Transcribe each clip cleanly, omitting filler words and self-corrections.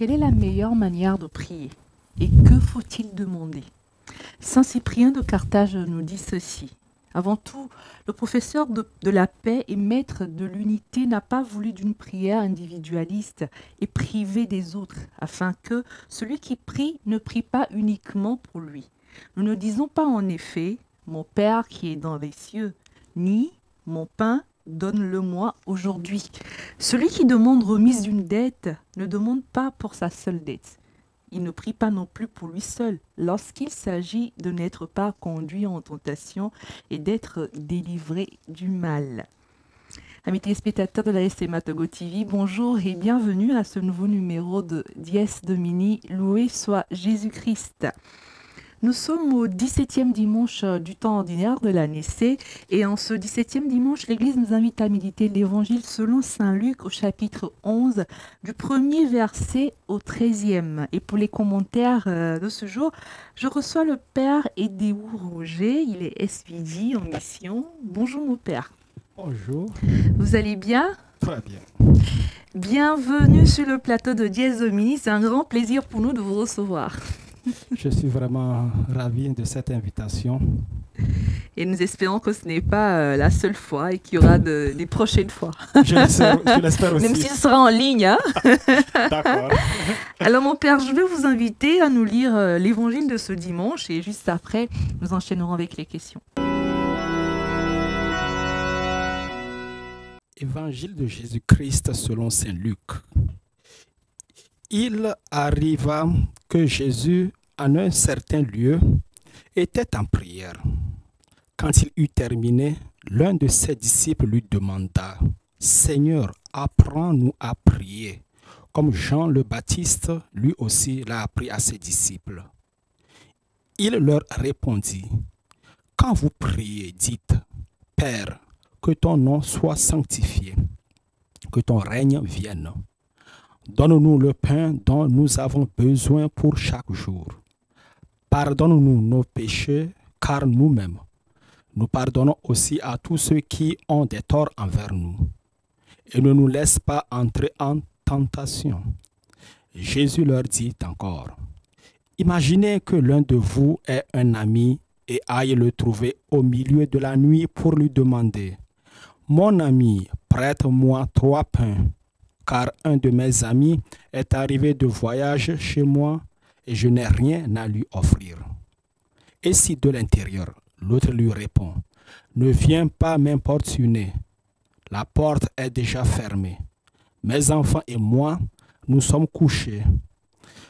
quelle est la meilleure manière de prier? Et que faut-il demander? Saint Cyprien de Carthage nous dit ceci. Avant tout, le professeur de la paix et maître de l'unité n'a pas voulu d'une prière individualiste et privée des autres, afin que celui qui prie ne prie pas uniquement pour lui. Nous ne disons pas en effet « Mon Père qui est dans les cieux », ni « Mon pain, donne-le-moi aujourd'hui ». Celui qui demande remise d'une dette ne demande pas pour sa seule dette. Il ne prie pas non plus pour lui seul lorsqu'il s'agit de n'être pas conduit en tentation et d'être délivré du mal. Amis téléspectateurs de la SMA Togo TV, bonjour et bienvenue à ce nouveau numéro de Dies Domini, loué soit Jésus-Christ. Nous sommes au 17e dimanche du temps ordinaire de l'année C et en ce 17e dimanche, l'Église nous invite à méditer l'Évangile selon Saint Luc au chapitre 11 du premier verset au 13e. Et pour les commentaires de ce jour, je reçois le Père Edéou Roger, il est SVJ en mission. Bonjour mon Père. Bonjour. Vous allez bien? Très bien. Bienvenue sur le plateau de Dies Domini, c'est un grand plaisir pour nous de vous recevoir. Je suis vraiment ravi de cette invitation. Et nous espérons que ce n'est pas la seule fois et qu'il y aura des prochaines fois. Je l'espère aussi. Même si ce sera en ligne. Hein. D'accord. Alors mon Père, je vais vous inviter à nous lire l'évangile de ce dimanche et juste après, nous enchaînerons avec les questions. Évangile de Jésus-Christ selon Saint Luc. Il arriva que Jésus, en un certain lieu, était en prière. Quand il eut terminé, l'un de ses disciples lui demanda « Seigneur, apprends-nous à prier, comme Jean le Baptiste, lui aussi, l'a appris à ses disciples. » Il leur répondit « Quand vous priez, dites « Père, que ton nom soit sanctifié, que ton règne vienne. » Donne-nous le pain dont nous avons besoin pour chaque jour. Pardonne-nous nos péchés, car nous-mêmes, nous pardonnons aussi à tous ceux qui ont des torts envers nous. Et ne nous laisse pas entrer en tentation. Jésus leur dit encore, imaginez que l'un de vous ait un ami et aille le trouver au milieu de la nuit pour lui demander, mon ami, prête-moi 3 pains. Car un de mes amis est arrivé de voyage chez moi et je n'ai rien à lui offrir. Et si de l'intérieur, l'autre lui répond, ne viens pas m'importuner, la porte est déjà fermée. Mes enfants et moi, nous sommes couchés.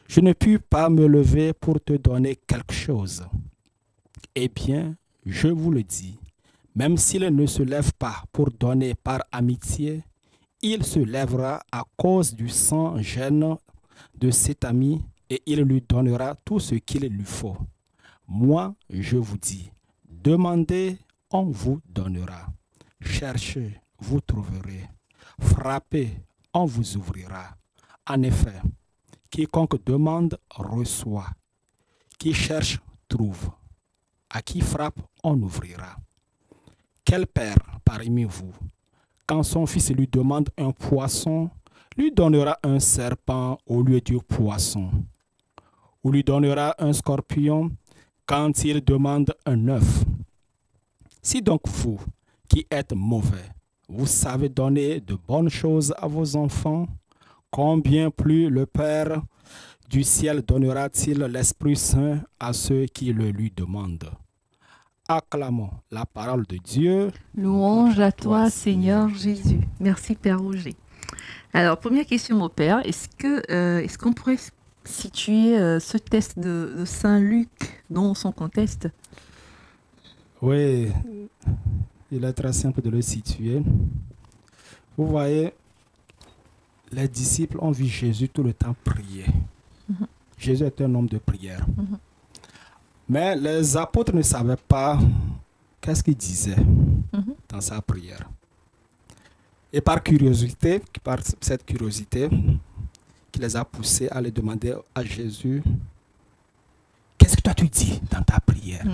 Je ne puis pas me lever pour te donner quelque chose. Eh bien, je vous le dis, même s'il ne se lève pas pour donner par amitié, il se lèvera à cause du sang-gêne de cet ami et il lui donnera tout ce qu'il lui faut. Moi, je vous dis, demandez, on vous donnera. Cherchez, vous trouverez. Frappez, on vous ouvrira. En effet, quiconque demande, reçoit. Qui cherche, trouve. À qui frappe, on ouvrira. Quel père parmi vous, quand son fils lui demande un poisson, lui donnera un serpent au lieu du poisson? Ou lui donnera un scorpion quand il demande un œuf? Si donc vous, qui êtes mauvais, vous savez donner de bonnes choses à vos enfants, combien plus le Père du ciel donnera-t-il l'Esprit Saint à ceux qui le lui demandent? Acclamons la parole de Dieu. Louange à toi, Seigneur Jésus. Merci, Père Roger. Alors, première question, mon Père. Est-ce qu'on pourrait situer ce texte de Saint Luc dans son contexte? Oui, il est très simple de le situer. Vous voyez, les disciples ont vu Jésus tout le temps prier. Jésus est un homme de prière. Mais les apôtres ne savaient pas qu'est-ce qu'il disait dans sa prière. Et par cette curiosité qui les a poussés à les demander à Jésus, qu'est-ce que toi tu dis dans ta prière?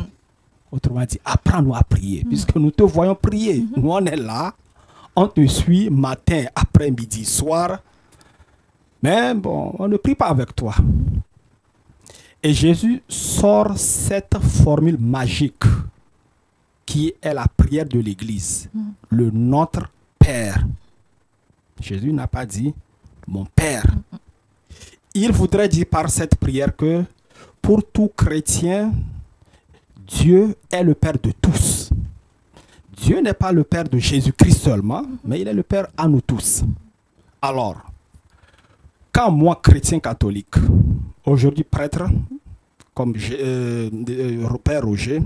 Autrement dit, apprends-nous à prier, puisque nous te voyons prier. Nous on est là, on te suit matin, après-midi, soir. Mais bon, on ne prie pas avec toi. Et Jésus sort cette formule magique qui est la prière de l'Église, le Notre Père. Jésus n'a pas dit mon Père. Il voudrait dire par cette prière que pour tout chrétien, Dieu est le Père de tous. Dieu n'est pas le Père de Jésus-Christ seulement, mais il est le Père à nous tous. Alors, quand moi, chrétien catholique, aujourd'hui prêtre, comme Père Roger,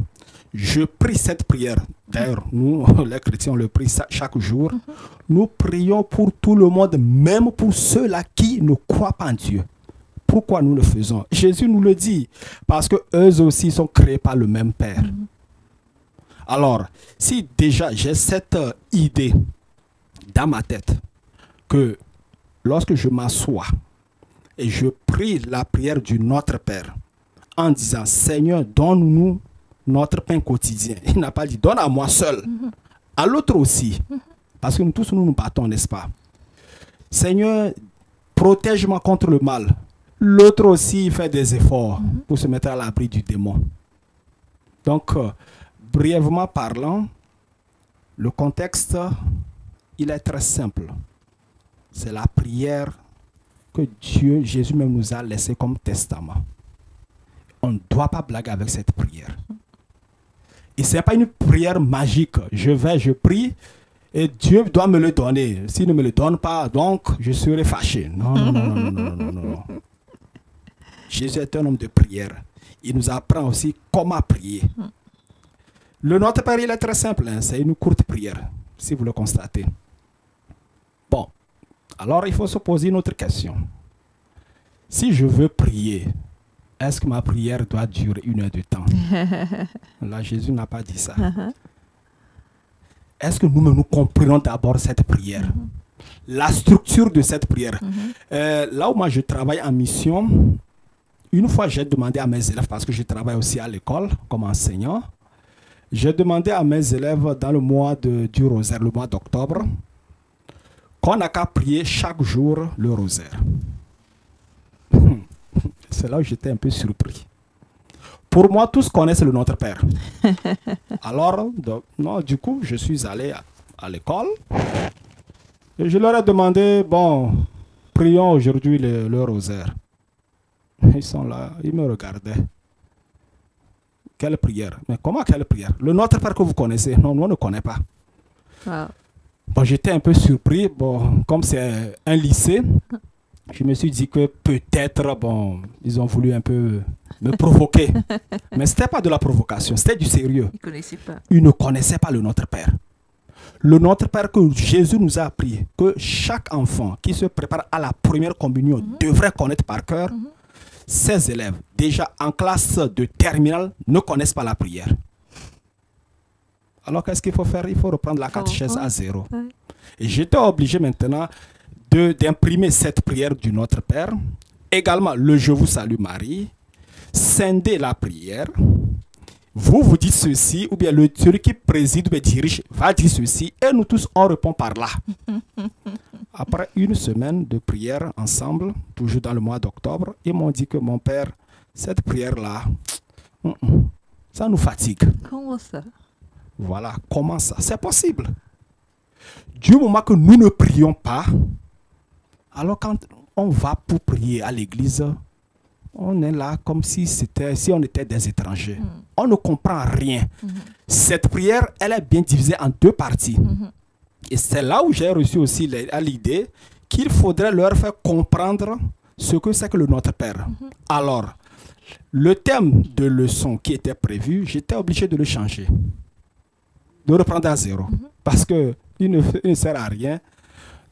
je prie cette prière. D'ailleurs, nous, les chrétiens, on le prie chaque jour. Nous prions pour tout le monde, même pour ceux-là qui ne croient pas en Dieu. Pourquoi nous le faisons? Jésus nous le dit, parce que eux aussi sont créés par le même Père. Alors, si déjà j'ai cette idée dans ma tête que lorsque je m'assois et je prie la prière du Notre Père en disant Seigneur, donne-nous notre pain quotidien. Il n'a pas dit donne à moi seul, à l'autre aussi. Parce que nous tous nous battons, n'est-ce pas? Seigneur, protège-moi contre le mal. L'autre aussi fait des efforts pour se mettre à l'abri du démon. Donc, brièvement parlant, le contexte, il est très simple. C'est la prière que Dieu, Jésus même nous a laissée comme testament. On ne doit pas blaguer avec cette prière. Et ce n'est pas une prière magique. Je prie et Dieu doit me le donner. S'il ne me le donne pas, donc je serai fâché. Non, non, non, non, non, non, non, non. Jésus est un homme de prière. Il nous apprend aussi comment prier. Le Notre Père, il est très simple. Hein? C'est une courte prière, si vous le constatez. Bon, alors il faut se poser une autre question. Si je veux prier, est-ce que ma prière doit durer 1 heure de temps? Là, Jésus n'a pas dit ça. Est-ce que nous comprenons d'abord cette prière? La structure de cette prière. Là où moi je travaille en mission, une fois j'ai demandé à mes élèves, parce que je travaille aussi à l'école comme enseignant, j'ai demandé à mes élèves dans le mois du rosaire, le mois d'octobre, qu'on n'a qu'à prier chaque jour le rosaire. C'est là où j'étais un peu surpris. Pour moi, tous connaissent le Notre Père. Alors, du coup, je suis allé à l'école et je leur ai demandé, bon, prions aujourd'hui le rosaire. Ils sont là, ils me regardaient. Quelle prière? Mais comment quelle prière? Le Notre Père que vous connaissez? Non, nous on ne connaît pas. Wow. Bon, j'étais un peu surpris. Bon, comme c'est un lycée, je me suis dit que peut-être, bon, ils ont voulu un peu me provoquer. Mais ce n'était pas de la provocation, c'était du sérieux. Ils ne connaissaient pas le Notre Père. Le Notre Père que Jésus nous a appris, que chaque enfant qui se prépare à la première communion devrait connaître par cœur, ces élèves, déjà en classe de terminale, ne connaissent pas la prière. Alors qu'est-ce qu'il faut faire? Il faut reprendre la catéchèse à zéro. Et j'étais obligé maintenant d'imprimer cette prière du Notre Père. Également, le Je vous salue Marie. Scinder la prière. Vous dites ceci, ou bien celui qui préside ou dirige va dire ceci, et nous tous on répond par là. Après 1 semaine de prière ensemble, toujours dans le mois d'octobre, ils m'ont dit que mon père, cette prière-là, ça nous fatigue. Comment ça? Voilà, comment ça? C'est possible. Du moment que nous ne prions pas, alors quand on va pour prier à l'église, on est là comme si on était des étrangers. On ne comprend rien. Cette prière, elle est bien divisée en 2 parties. Et c'est là où j'ai reçu aussi l'idée qu'il faudrait leur faire comprendre ce que c'est que le Notre Père. Alors, le thème de leçon qui était prévu, j'étais obligé de le changer. De reprendre à zéro. Parce qu'il ne sert à rien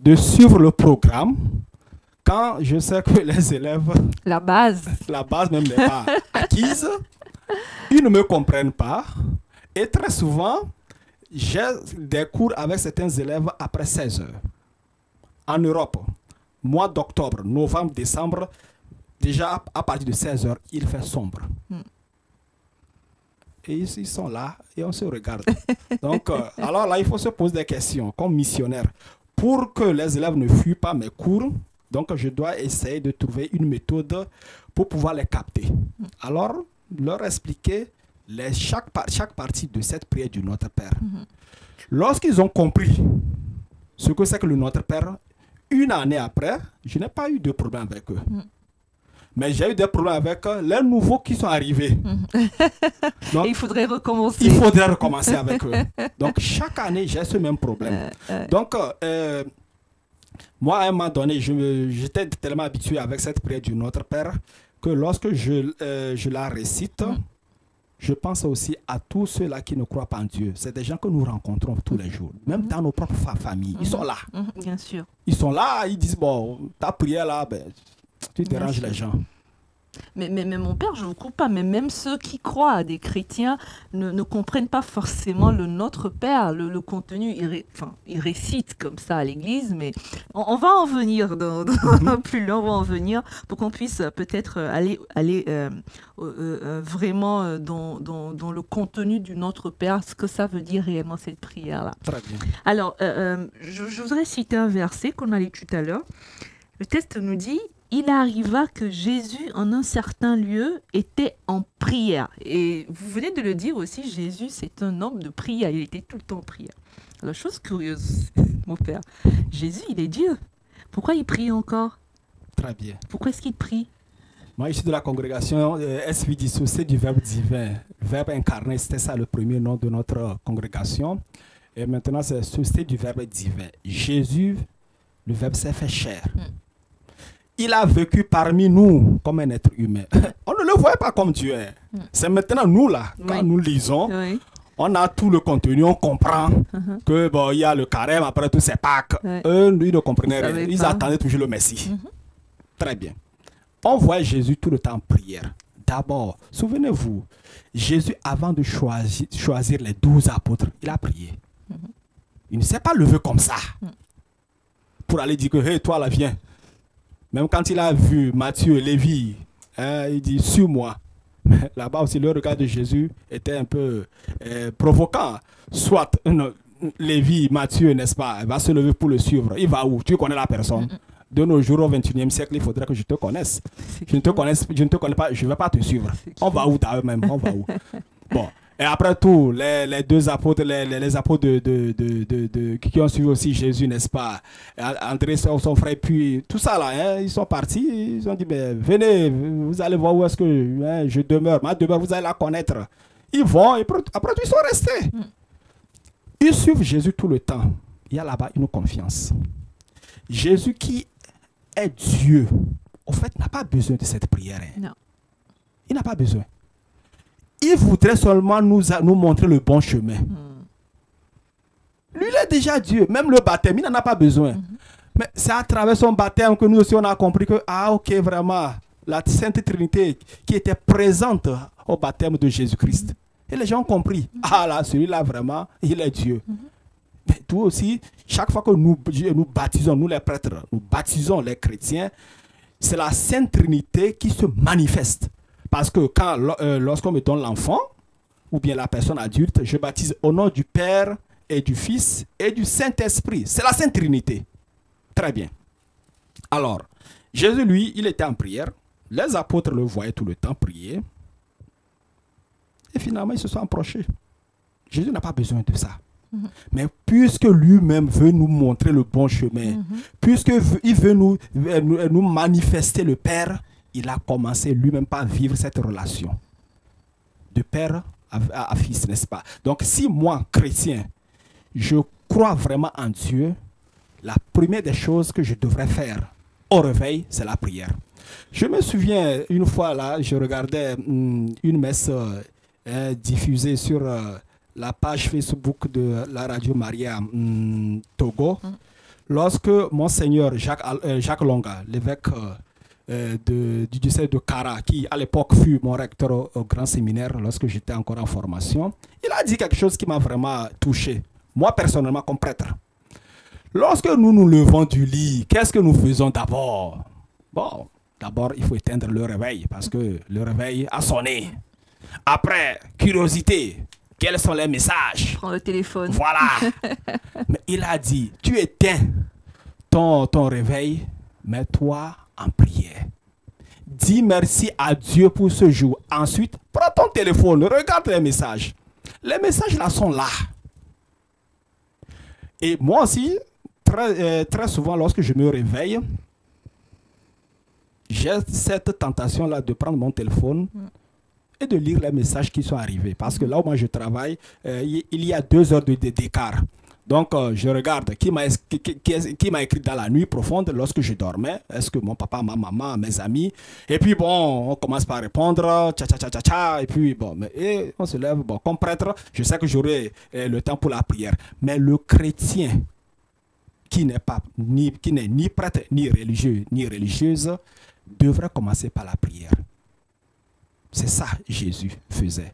de suivre le programme quand je sais que les élèves... La base même n'est pas acquise. Ils ne me comprennent pas. Et très souvent, j'ai des cours avec certains élèves après 16 heures. En Europe, mois d'octobre, novembre, décembre, déjà à partir de 16 heures, il fait sombre. Et ils sont là et on se regarde. Donc, alors là, il faut se poser des questions comme missionnaire. Pour que les élèves ne fuient pas mes cours, Donc, je dois essayer de trouver une méthode pour pouvoir les capter. Alors, leur expliquer chaque partie de cette prière du Notre Père. Lorsqu'ils ont compris ce que c'est que le Notre Père, une année après, je n'ai pas eu de problème avec eux. Mais j'ai eu des problèmes avec les nouveaux qui sont arrivés. Donc, il faudrait recommencer. Il faudrait recommencer avec eux. Donc, chaque année, j'ai ce même problème. Donc, moi, à un moment donné, j'étais tellement habitué avec cette prière du Notre Père que lorsque je la récite, je pense aussi à tous ceux-là qui ne croient pas en Dieu. C'est des gens que nous rencontrons tous les jours, même dans nos propres familles. Ils sont là. Bien sûr. Ils sont là, ils disent, bon, ta prière là, ben, tu déranges les gens. Mais mon père, je ne vous coupe pas, mais même ceux qui croient, des chrétiens, ne comprennent pas forcément le Notre Père, le contenu. Ils récitent comme ça à l'église, mais on va en venir plus loin, on va en venir pour qu'on puisse peut-être aller vraiment dans le contenu du Notre Père, ce que ça veut dire réellement cette prière-là. Très bien. Alors, je voudrais citer un verset qu'on a lu tout à l'heure. Le texte nous dit: il arriva que Jésus, en un certain lieu, était en prière. Et vous venez de le dire aussi, Jésus, c'est un homme de prière. Il était tout le temps en prière. Alors, chose curieuse, mon père, Jésus, il est Dieu. Pourquoi il prie encore? Très bien. Pourquoi est-ce qu'il prie? Moi, je suis de la congrégation SV dissociée du Verbe divin. Verbe incarné, c'était ça le premier nom de notre congrégation. Et maintenant, c'est associé du Verbe divin. Jésus, le Verbe s'est fait chair. Il a vécu parmi nous comme un être humain. On ne le voit pas comme Dieu. C'est maintenant nous là, quand nous lisons, on a tout le contenu, on comprend que bon, il y a le carême, après tout c'est Pâques. Eux, ils ne comprenaient rien. Ils attendaient toujours le Messie. Très bien. On voit Jésus tout le temps en prière. D'abord, souvenez-vous, Jésus, avant de choisir les 12 apôtres, il a prié. Il ne s'est pas levé comme ça pour aller dire que, hey, toi là, viens. Même quand il a vu Matthieu et Lévi, il dit, suis-moi. Là-bas aussi, le regard de Jésus était un peu provoquant. Soit Lévi, Matthieu, n'est-ce pas, va se lever pour le suivre. Il va où? Tu connais la personne. De nos jours, au XXIe siècle, il faudrait que je te connaisse. Je ne te connais pas, je ne vais pas te suivre. On va où eux-mêmes? On va où? Bon. Et après tout, les deux apôtres, les apôtres qui ont suivi aussi Jésus, n'est-ce pas? André, son frère, puis tout ça là, ils sont partis, ils ont dit, ben, venez, vous allez voir où est-ce que je demeure. Ma demeure, vous allez la connaître. Ils vont, et après tout, ils sont restés. Ils suivent Jésus tout le temps. Il y a là-bas une confiance. Jésus qui est Dieu, au fait, n'a pas besoin de cette prière. Non. Il n'a pas besoin. Il voudrait seulement nous montrer le bon chemin. Lui, il est déjà Dieu. Même le baptême, il n'en a pas besoin. Mais c'est à travers son baptême que nous aussi, on a compris que, ah, ok, vraiment, la Sainte Trinité qui était présente au baptême de Jésus-Christ. Et les gens ont compris. Ah là, celui-là, vraiment, il est Dieu. Mais toi aussi, chaque fois que nous baptisons, nous les prêtres, nous baptisons les chrétiens, c'est la Sainte Trinité qui se manifeste. Parce que lorsqu'on me donne l'enfant, ou bien la personne adulte, je baptise au nom du Père et du Fils et du Saint-Esprit. C'est la Sainte Trinité. Très bien. Alors, Jésus, lui, il était en prière. Les apôtres le voyaient tout le temps prier. Et finalement, ils se sont approchés. Jésus n'a pas besoin de ça. Mais puisque lui-même veut nous montrer le bon chemin, puisqu'il veut nous manifester le Père, il a commencé lui-même par vivre cette relation de père à fils, n'est-ce pas? Donc, si moi, chrétien, je crois vraiment en Dieu, la première des choses que je devrais faire au réveil, c'est la prière. Je me souviens, une fois, là, je regardais une messe diffusée sur la page Facebook de la Radio Maria Togo, lorsque Monseigneur Jacques Longa, l'évêque du diocèse de Kara, qui à l'époque fut mon recteur au grand séminaire lorsque j'étais encore en formation, il a dit quelque chose qui m'a vraiment touché, moi personnellement comme prêtre. Lorsque nous nous levons du lit, qu'est-ce que nous faisons d'abord? Bon, d'abord il faut éteindre le réveil parce que le réveil a sonné. Après, curiosité, quels sont les messages? Prends le téléphone. Voilà. Mais il a dit, tu éteins ton réveil, Mets-toi en prière. Dis merci à Dieu pour ce jour. Ensuite, prends ton téléphone, regarde les messages. Les messages là sont là. Et moi aussi, très souvent, lorsque je me réveille, j'ai cette tentation-là de prendre mon téléphone et de lire les messages qui sont arrivés. Parce que là où moi je travaille, il y a 2 heures d'écart. Donc, je regarde qui m'a écrit dans la nuit profonde lorsque je dormais. Est-ce que mon papa, ma maman, mes amis? Et puis, bon, on commence par répondre, et puis, bon, et on se lève. Bon, comme prêtre, je sais que j'aurai le temps pour la prière. Mais le chrétien qui n'est ni prêtre, ni religieux, ni religieuse, devrait commencer par la prière. C'est ça Jésus faisait.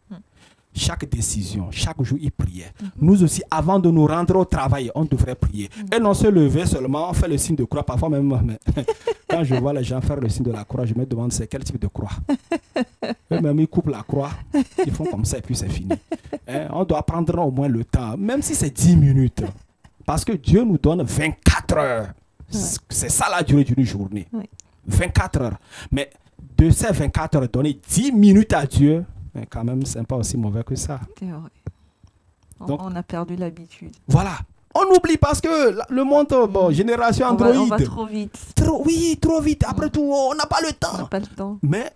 Chaque décision, chaque jour, il priait. Nous aussi, avant de nous rendre au travail, on devrait prier. Et non se lever seulement, on fait le signe de croix. Parfois même, quand je vois les gens faire le signe de la croix, je me demande c'est quel type de croix. Eux-mêmes, ils coupent la croix, ils font comme ça et puis c'est fini. On doit prendre au moins le temps, même si c'est 10 minutes. Parce que Dieu nous donne 24 heures. C'est ça la durée d'une journée. 24 heures. Mais de ces 24 heures, donner 10 minutes à Dieu, mais quand même, c'est pas aussi mauvais que ça. C'est vrai. Donc, on a perdu l'habitude. Voilà. On oublie parce que le monde, bon, génération Android. On va trop vite. Oui, trop vite. Après tout, on n'a pas le temps. On n'a pas le temps. Mais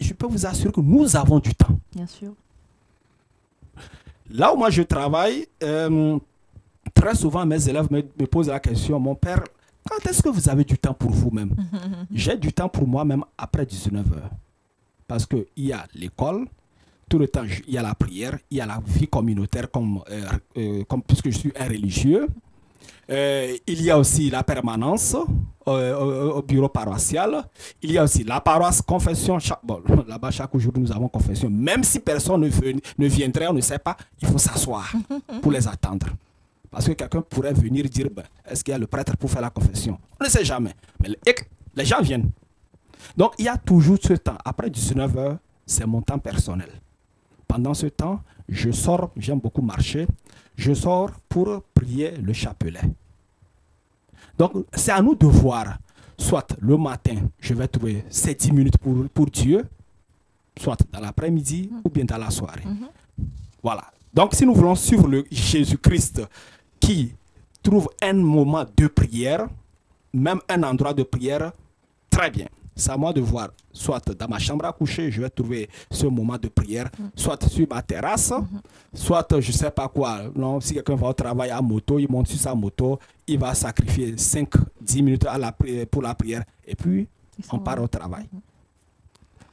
je peux vous assurer que nous avons du temps. Bien sûr. Là où moi je travaille, très souvent mes élèves me posent la question, mon père, quand est-ce que vous avez du temps pour vous-même? J'ai du temps pour moi-même après 19 heures. Parce qu'il y a l'école, tout le temps, il y a la prière, il y a la vie communautaire, comme puisque je suis un religieux. Il y a aussi la permanence au bureau paroissial. Il y a aussi la paroisse, confession. Bon, là-bas, chaque jour, nous avons confession. Même si personne ne viendrait, on ne sait pas, il faut s'asseoir pour les attendre. Parce que quelqu'un pourrait venir dire, ben, est-ce qu'il y a le prêtre pour faire la confession? On ne sait jamais. Mais les gens viennent. Donc, il y a toujours ce temps. Après 19 heures, c'est mon temps personnel. Pendant ce temps, je sors, j'aime beaucoup marcher, je sors pour prier le chapelet. Donc, c'est à nous de voir. Soit le matin, je vais trouver ces 10 minutes pour Dieu, soit dans l'après-midi ou bien dans la soirée. Voilà. Donc, si nous voulons suivre le Jésus-Christ qui trouve un moment de prière, même un endroit de prière, très bien. C'est à moi de voir, soit dans ma chambre à coucher, je vais trouver ce moment de prière, soit sur ma terrasse, soit je ne sais pas quoi. Non, si quelqu'un va au travail à moto, il monte sur sa moto, il va sacrifier 5-10 minutes pour la prière, et puis on part au travail.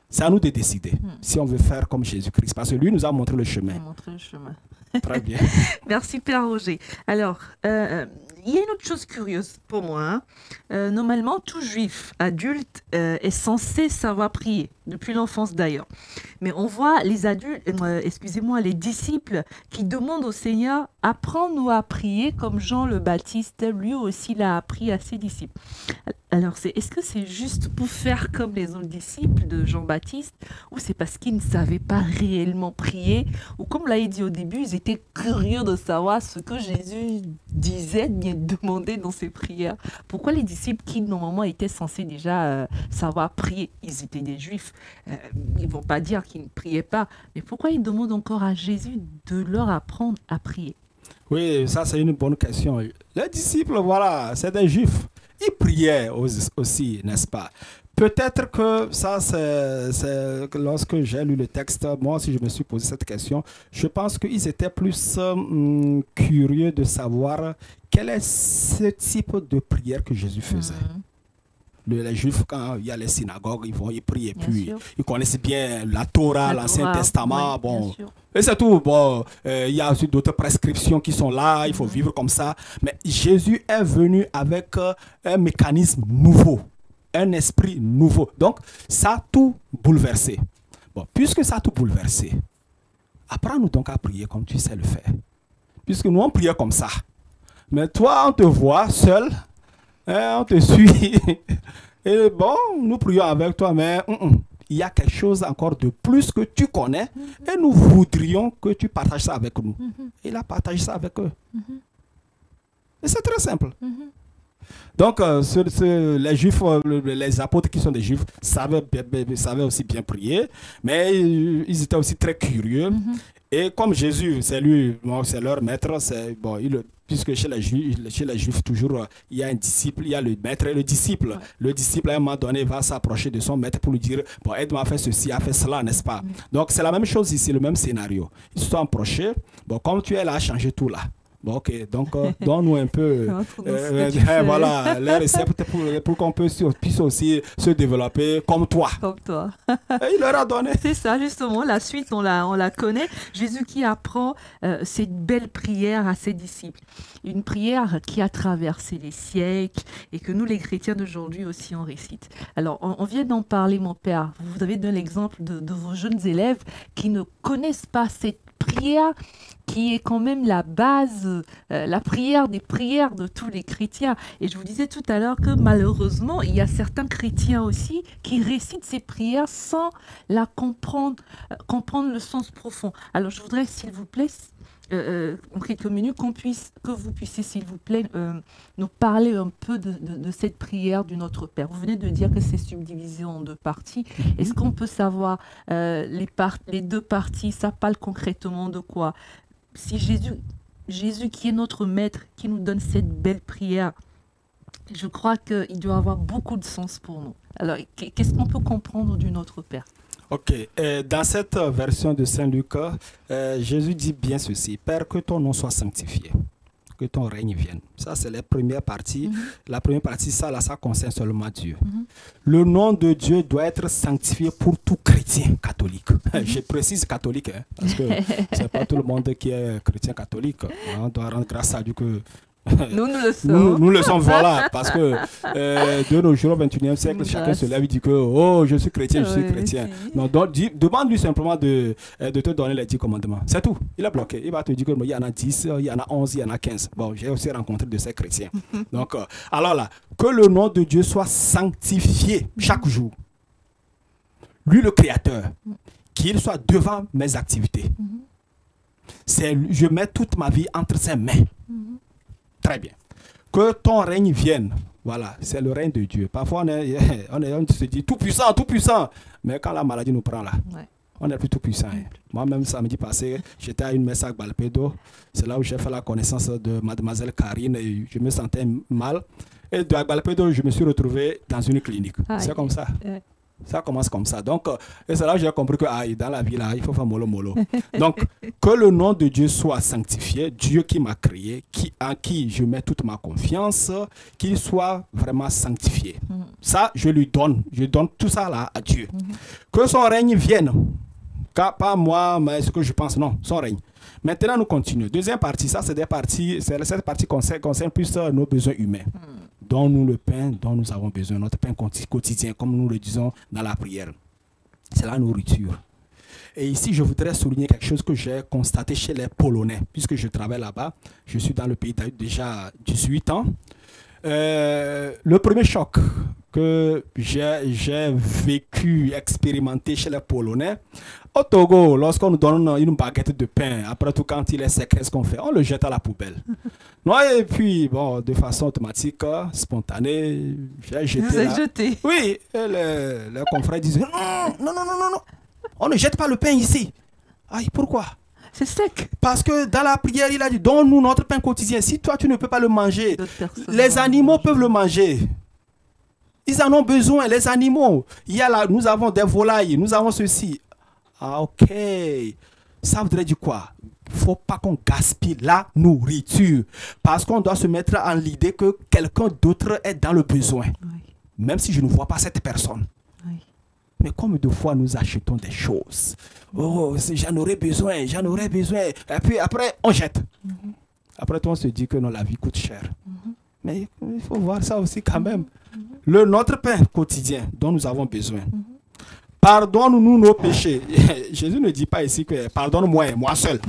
C'est à nous de décider si on veut faire comme Jésus-Christ, parce que lui nous a montré le chemin. Très bien. Merci Père Roger. Alors, il y a une autre chose curieuse pour moi. Normalement, tout juif adulte est censé savoir prier, depuis l'enfance d'ailleurs. Mais on voit les adultes, les disciples qui demandent au Seigneur, apprends-nous à prier comme Jean le Baptiste, lui aussi l'a appris à ses disciples. Alors, est-ce que c'est juste pour faire comme les autres disciples de Jean-Baptiste, ou c'est parce qu'ils ne savaient pas réellement prier, ou comme l'a dit au début, ils étaient curieux de savoir ce que Jésus disait, demandait dans ses prières. Pourquoi les disciples qui normalement étaient censés déjà savoir prier, ils étaient des juifs, ils ne vont pas dire qu'ils ne priaient pas, mais pourquoi ils demandent encore à Jésus de leur apprendre à prier? Oui, ça c'est une bonne question. Les disciples, voilà, c'est des juifs. Ils priaient aussi, n'est-ce pas? Peut-être que ça, c'est lorsque j'ai lu le texte, moi aussi je me suis posé cette question. Je pense qu'ils étaient plus curieux de savoir quel est ce type de prière que Jésus faisait. Les Juifs, quand il y a les synagogues, ils vont y prier. Et puis, ils connaissent bien la Torah, l'Ancien Testament. Bon. Et c'est tout. Bon, il y a aussi d'autres prescriptions qui sont là. Il faut vivre comme ça. Mais Jésus est venu avec un mécanisme nouveau, un esprit nouveau. Donc, ça a tout bouleversé. Bon, puisque ça a tout bouleversé, apprends-nous donc à prier comme tu sais le faire. Puisque nous, on priait comme ça. Mais toi, on te voit seul. On te suit. Et bon, nous prions avec toi, mais il y a quelque chose encore de plus que tu connais et nous voudrions que tu partages ça avec nous. Et il a partagé ça avec eux. Et c'est très simple. Donc, les Juifs, les apôtres qui sont des Juifs savaient aussi bien prier, mais ils étaient aussi très curieux. Et comme Jésus, c'est lui, c'est leur maître, bon, puisque chez les Juifs, toujours, il y a un disciple, il y a le maître et le disciple. Le disciple, à un moment donné, va s'approcher de son maître pour lui dire, bon, aide-moi à faire ceci, à faire cela, n'est-ce pas? Donc, c'est la même chose ici, le même scénario. Ils se sont approchés. Bon, comme tu es là, changer tout là. Bon, ok, donc donne-nous un peu voilà, les recettes pour qu'on puisse aussi se développer comme toi. Comme toi. Et il leur a donné. C'est ça, justement, la suite, on la connaît. Jésus qui apprend cette belle prière à ses disciples. Une prière qui a traversé les siècles et que nous, les chrétiens d'aujourd'hui aussi, on récite. Alors, on vient d'en parler, mon père. Vous avez donné l'exemple de vos jeunes élèves qui ne connaissent pas cette prière qui est quand même la base, la prière des prières de tous les chrétiens. Et je vous disais tout à l'heure que malheureusement, il y a certains chrétiens aussi qui récitent ces prières sans la comprendre le sens profond. Alors je voudrais, s'il vous plaît, en quelques minutes, que vous puissiez, s'il vous plaît, nous parler un peu de cette prière du Notre Père. Vous venez de dire que c'est subdivisé en deux parties. Est-ce qu'on peut savoir les deux parties, ça parle concrètement de quoi? Si Jésus qui est notre maître, qui nous donne cette belle prière, je crois qu'il doit avoir beaucoup de sens pour nous. Alors, qu'est-ce qu'on peut comprendre du Notre Père? Ok, dans cette version de Saint Luc, Jésus dit bien ceci: Père, que ton nom soit sanctifié, que ton règne vienne. Ça, c'est la première partie. La première partie, ça concerne seulement Dieu. Le nom de Dieu doit être sanctifié pour tout chrétien catholique. Je précise catholique, hein, parce que ce n'est pas tout le monde qui est chrétien catholique. On doit rendre grâce à Dieu que nous le sommes. Nous le sommes, voilà, parce que de nos jours, au XXIe siècle, chacun se lève et dit que oh, je suis chrétien, je suis chrétien. Non, donc, demande-lui simplement de te donner les 10 commandements. C'est tout. Il est bloqué. Il va te dire qu'il y en a 10, il y en a 11, il y en a 15. Bon, j'ai aussi rencontré de ces chrétiens. Donc, alors là, que le nom de Dieu soit sanctifié chaque jour. Lui, le Créateur, qu'il soit devant mes activités. Je mets toute ma vie entre ses mains. Très bien. Que ton règne vienne. Voilà, c'est le règne de Dieu. Parfois, on se dit tout puissant, tout puissant. Mais quand la maladie nous prend là, on n'est plus tout puissant. Hein. Moi-même, samedi passé, j'étais à une messe à Gbalpedo. C'est là où j'ai fait la connaissance de mademoiselle Karine et je me sentais mal. Et de Gbalpedo, je me suis retrouvé dans une clinique. C'est comme ça. Ça commence comme ça. Donc, et c'est là que j'ai compris que dans la vie, là, il faut faire mollo mollo. Donc, que le nom de Dieu soit sanctifié, Dieu qui m'a créé, en qui je mets toute ma confiance, qu'il soit vraiment sanctifié. Ça, je lui donne. Je donne tout ça là à Dieu. Que son règne vienne. Pas moi, mais ce que je pense, non, son règne. Maintenant, nous continuons. Deuxième partie, ça, cette partie concerne plus nos besoins humains. Donne-nous le pain dont nous avons besoin, notre pain quotidien, comme nous le disons dans la prière. C'est la nourriture. Et ici, je voudrais souligner quelque chose que j'ai constaté chez les Polonais, puisque je travaille là-bas. Je suis dans le pays déjà 18 ans. Le premier choc que j'ai vécu, expérimenté chez les Polonais, au Togo, lorsqu'on nous donne une baguette de pain, après tout, quand il est sec, qu'est-ce qu'on fait? On le jette à la poubelle. Non, et puis, bon, de façon automatique, spontanée, j'ai jeté. Vous avez jeté? Oui, et les confrères disaient non, on ne jette pas le pain ici. Aïe, pourquoi? C'est sec. Parce que dans la prière, il a dit, donne-nous notre pain quotidien. Si toi, tu ne peux pas le manger, les animaux peuvent le manger. Ils en ont besoin, les animaux. Nous avons des volailles, nous avons ceci. Ah, ok. Ça voudrait dire quoi? Il ne faut pas qu'on gaspille la nourriture. Parce qu'on doit se mettre en l'idée que quelqu'un d'autre est dans le besoin. Même si je ne vois pas cette personne. Mais combien de fois nous achetons des choses? Oh, j'en aurais besoin, j'en aurais besoin. Et puis après, on jette. Après, on se dit que non, la vie coûte cher. Mais il faut voir ça aussi quand même. Notre pain quotidien dont nous avons besoin. Pardonne-nous nos péchés. Jésus ne dit pas ici que pardonne-moi, moi seul.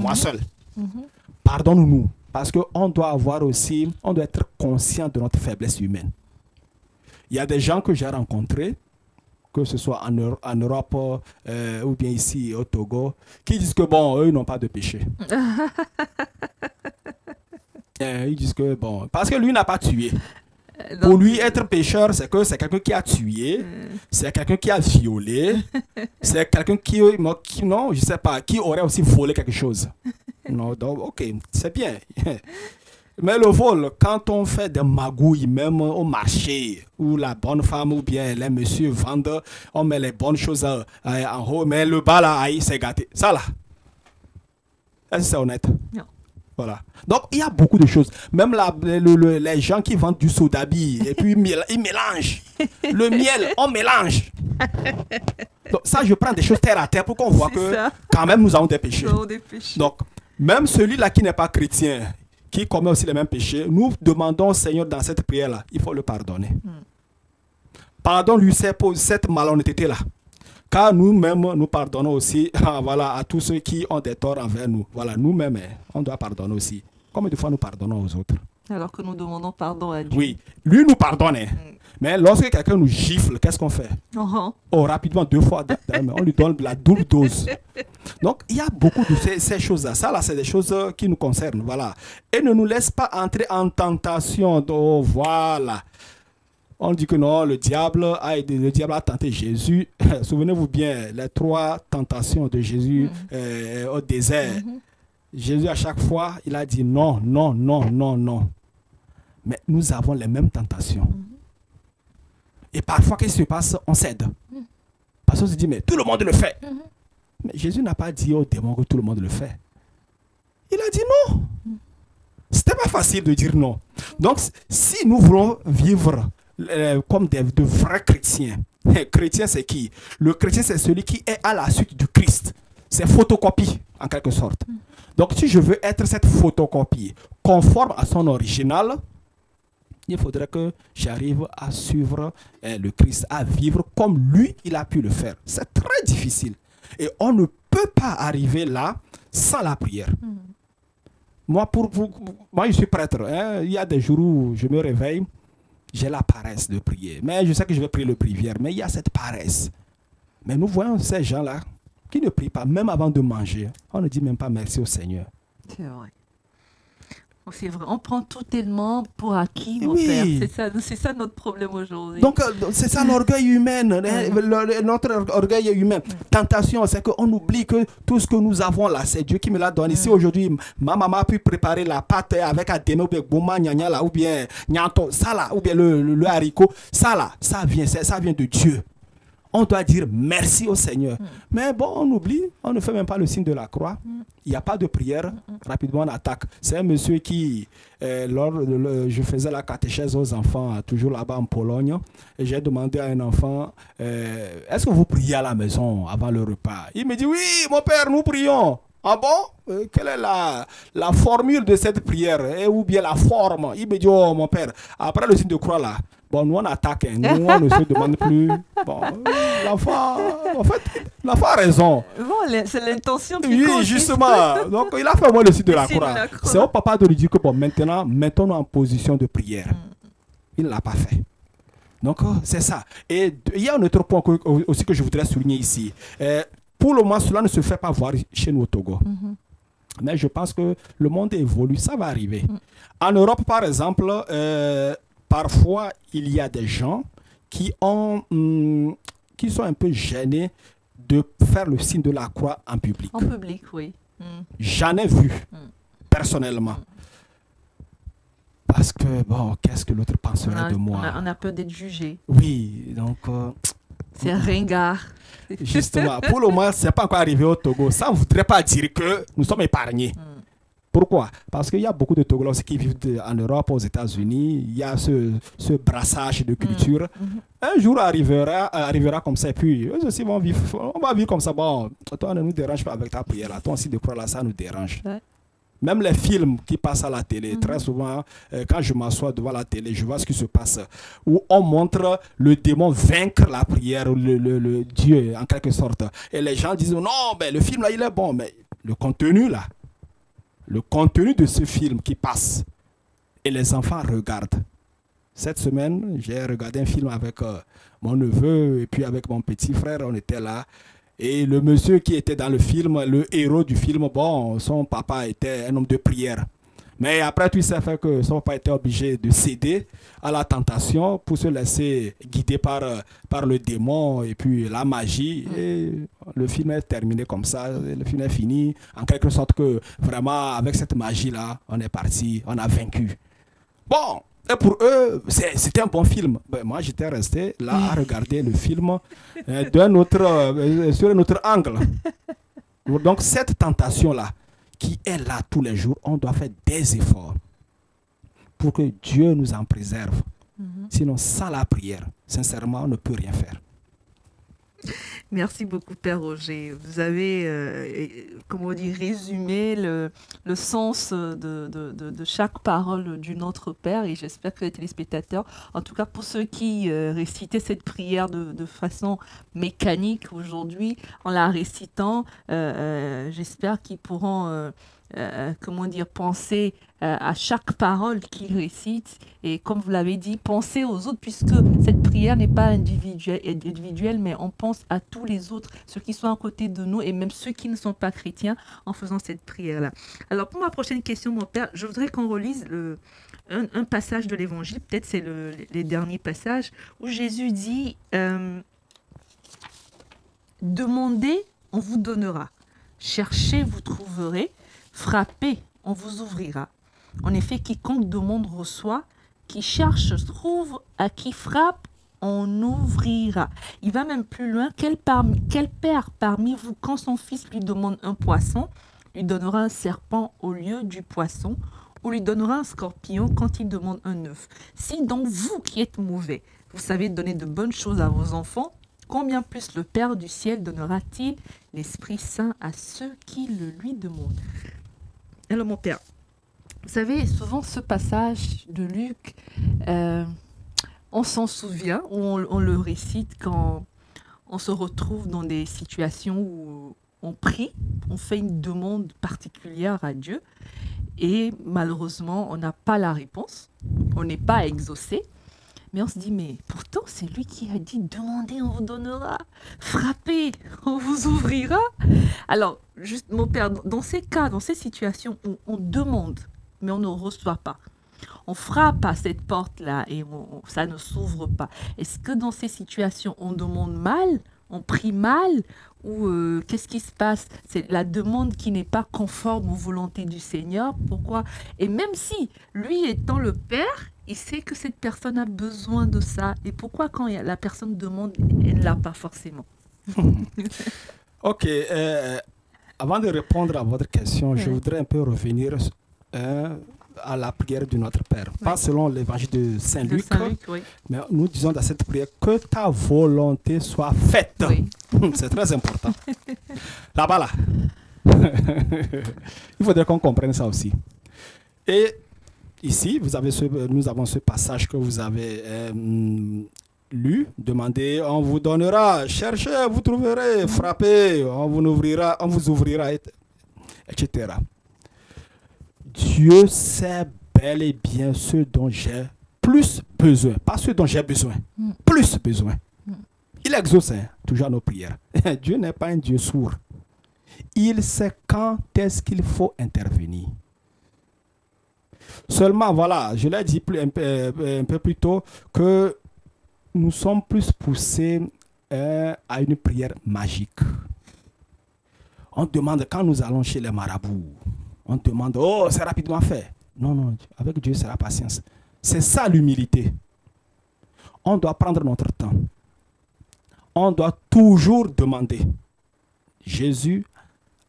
Pardonne-nous. Parce qu'on doit avoir aussi, on doit être conscient de notre faiblesse humaine. Il y a des gens que j'ai rencontrés, que ce soit en Europe ou bien ici au Togo, qui disent que bon, eux, ils n'ont pas de péché. Ils disent que bon, parce que lui n'a pas tué. Pour lui, être pécheur, c'est que c'est quelqu'un qui a tué, c'est quelqu'un qui a violé, c'est quelqu'un qui, non, je sais pas, qui aurait aussi volé quelque chose. Non, donc, ok, c'est bien. Mais le vol, quand on fait des magouilles, même au marché, où la bonne femme ou bien les messieurs vendent, on met les bonnes choses en haut, mais le bas là, c'est gâté. Ça là, est-ce que c'est honnête? Non. Voilà. Donc, il y a beaucoup de choses. Même les gens qui vendent du sodabi, et puis ils mélangent. Le miel, on mélange. Donc, ça, je prends des choses terre à terre pour qu'on voit que quand même nous avons des péchés. Donc, même celui-là qui n'est pas chrétien, qui commet aussi les mêmes péchés, nous demandons au Seigneur dans cette prière-là, il faut le pardonner. Pardonne-lui cette malhonnêteté-là. Car nous-mêmes, nous pardonnons aussi voilà, à tous ceux qui ont des torts envers nous. Voilà, nous-mêmes, on doit pardonner aussi. Combien de fois nous pardonnons aux autres? Alors que nous demandons pardon à Dieu. Oui, lui nous pardonne. Mais lorsque quelqu'un nous gifle, qu'est-ce qu'on fait? Oh, rapidement, 2 fois, on lui donne la double dose. Donc, il y a beaucoup de ces choses-là. Ça, là, c'est des choses qui nous concernent. Voilà. Et ne nous laisse pas entrer en tentation. Oh, voilà. On dit que non, le diable a tenté Jésus. Souvenez-vous bien, les 3 tentations de Jésus au désert. Jésus, à chaque fois, il a dit non, non, non, non, non. Mais nous avons les mêmes tentations. Et parfois, qu'est-ce qui se passe? On cède. Parce qu'on se dit, mais tout le monde le fait. Mais Jésus n'a pas dit au démon que tout le monde le fait. Il a dit non. C'était pas facile de dire non. Donc, si nous voulons vivre comme de vrais chrétiens. Chrétien, c'est qui? Le chrétien, c'est celui qui est à la suite du Christ. C'est photocopie, en quelque sorte. Donc, si je veux être cette photocopie conforme à son original, il faudrait que j'arrive à suivre le Christ, à vivre comme lui, il a pu le faire. C'est très difficile. Et on ne peut pas arriver là sans la prière. Moi, moi, je suis prêtre. Hein. Il y a des jours où je me réveille, j'ai la paresse de prier. Mais je sais que je vais prier le prière. Mais il y a cette paresse. Mais nous voyons ces gens-là qui ne prient pas, même avant de manger. On ne dit même pas merci au Seigneur. C'est vrai. C'est vrai. On prend tout tellement pour acquis, mon Père. C'est ça notre problème aujourd'hui. Donc, c'est ça l'orgueil humain. Notre orgueil humain. Tentation, c'est qu'on oublie que tout ce que nous avons là, c'est Dieu qui me l'a donné. Si aujourd'hui, ma maman a pu préparer la pâte avec adémé ou bien bouma, ou bien nyanto, ça là, ou bien le haricot, ça là, ça vient de Dieu. On doit dire merci au Seigneur. Mais bon, on oublie, on ne fait même pas le signe de la croix. Il n'y a pas de prière. Rapidement, on attaque. C'est un monsieur qui, je faisais la catéchèse aux enfants, toujours là-bas en Pologne, et j'ai demandé à un enfant, est-ce que vous priez à la maison avant le repas? Il me dit, oui, mon père, nous prions. Ah bon? Quelle est la formule de cette prière? Ou bien la forme? Il me dit, oh mon père, après le signe de croix là, bon, nous on attaque, nous on ne se demande plus. Bon, l'enfant, en fait, l'enfant a raison. Bon, c'est l'intention qui compte. Oui, justement. Donc il a fait moi le signe de la croix. C'est au papa de lui dire que bon, maintenant, mettons-nous en position de prière. Il ne l'a pas fait. Donc c'est ça. Et il y a un autre point aussi que je voudrais souligner ici. Pour le moment, cela ne se fait pas voir chez nous au Togo. Mais je pense que le monde évolue, ça va arriver. En Europe, par exemple, parfois, il y a des gens qui sont un peu gênés de faire le signe de la croix en public. En public, oui. J'en ai vu, personnellement. Parce que, bon, qu'est-ce que l'autre penserait de moi? On a peur d'être jugé. Oui, donc... c'est un ringard. Justement, pour le moment, ce n'est pas encore arrivé au Togo. Ça ne voudrait pas dire que nous sommes épargnés. Pourquoi? Parce qu'il y a beaucoup de Togolais aussi qui vivent en Europe, aux États-Unis. Il y a ce brassage de culture. Un jour arrivera comme ça, et puis eux aussi vont vivre. On va vivre comme ça. Bon, toi, ne nous dérange pas avec ta prière. Là. Toi aussi, de croire là, ça nous dérange. Même les films qui passent à la télé, très souvent, quand je m'assois devant la télé, je vois ce qui se passe. Où on montre le démon vaincre la prière, le Dieu, en quelque sorte. Et les gens disent, non, mais le film là, il est bon. Mais le contenu là, le contenu de ce film qui passe, et les enfants regardent. Cette semaine, j'ai regardé un film avec mon neveu et puis avec mon petit frère, on était là. Et le monsieur qui était dans le film, le héros du film, bon, son papa était un homme de prière. Mais après, tu sais faire que ça n'a pas été obligé de céder à la tentation pour se laisser guider par le démon et puis la magie. Et le film est terminé comme ça. Le film est fini. En quelque sorte que vraiment, avec cette magie-là, on est parti, on a vaincu. Bon, et pour eux, c'était un bon film. Ben, moi, j'étais resté là à regarder le film sur un autre angle. Donc, cette tentation-là, qui est là tous les jours, on doit faire des efforts pour que Dieu nous en préserve. Sinon, sans la prière, sincèrement, on ne peut rien faire. Merci beaucoup, Père Roger. Vous avez, comment on dit, résumé le sens de chaque parole du Notre Père, et j'espère que les téléspectateurs, en tout cas pour ceux qui récitaient cette prière de façon mécanique aujourd'hui, en la récitant, j'espère qu'ils pourront comment dire, penser à chaque parole qu'il récite, et comme vous l'avez dit, penser aux autres, puisque cette prière n'est pas individuelle, mais on pense à tous les autres, ceux qui sont à côté de nous, et même ceux qui ne sont pas chrétiens, en faisant cette prière-là. Alors pour ma prochaine question, mon Père, je voudrais qu'on relise un passage de l'Évangile, peut-être c'est les derniers passages, où Jésus dit « Demandez, on vous donnera. Cherchez, vous trouverez. Frappez, on vous ouvrira. En effet, quiconque demande reçoit, qui cherche trouve, à qui frappe, on ouvrira. » Il va même plus loin. Quel père parmi vous, quand son fils lui demande un poisson, lui donnera un serpent au lieu du poisson, ou lui donnera un scorpion quand il demande un œuf? Si donc vous qui êtes mauvais, vous savez donner de bonnes choses à vos enfants, combien plus le Père du ciel donnera-t-il l'Esprit Saint à ceux qui le lui demandent? Alors mon Père, vous savez, souvent ce passage de Luc, on s'en souvient, on le récite quand on se retrouve dans des situations où on prie, on fait une demande particulière à Dieu, et malheureusement, on n'a pas la réponse, on n'est pas exaucé. Mais on se dit, mais pourtant, c'est lui qui a dit, demandez, on vous donnera. Frappez, on vous ouvrira. Alors, juste, mon Père, dans ces cas, dans ces situations où on demande, mais on ne reçoit pas, on frappe à cette porte-là et ça ne s'ouvre pas. Est-ce que dans ces situations, on demande mal, on prie mal, ou qu'est-ce qui se passe? C'est la demande qui n'est pas conforme aux volontés du Seigneur. Pourquoi? Et même si, lui étant le Père, il sait que cette personne a besoin de ça. Et pourquoi quand la personne demande, elle ne l'a pas forcément? Ok. Avant de répondre à votre question, je voudrais un peu revenir à la prière de notre Père. Oui. Pas selon l'évangile de Saint-Luc, oui. Mais nous disons dans cette prière que ta volonté soit faite. Oui. C'est très important. Là-bas, là. Il faudrait qu'on comprenne ça aussi. Et ici, nous avons ce passage que vous avez lu. Demandez, on vous donnera. Cherchez, vous trouverez. Frappez, on vous ouvrira, etc. Dieu sait bel et bien ce dont j'ai plus besoin. Pas ce dont j'ai besoin. Plus besoin. Il exauce toujours nos prières. Dieu n'est pas un Dieu sourd. Il sait quand est-ce qu'il faut intervenir. Seulement, voilà, je l'ai dit un peu plus tôt que nous sommes plus poussés à une prière magique. On demande, quand nous allons chez les marabouts, on demande, oh, c'est rapidement fait. Non, non, avec Dieu, c'est la patience. C'est ça l'humilité. On doit prendre notre temps. On doit toujours demander. Jésus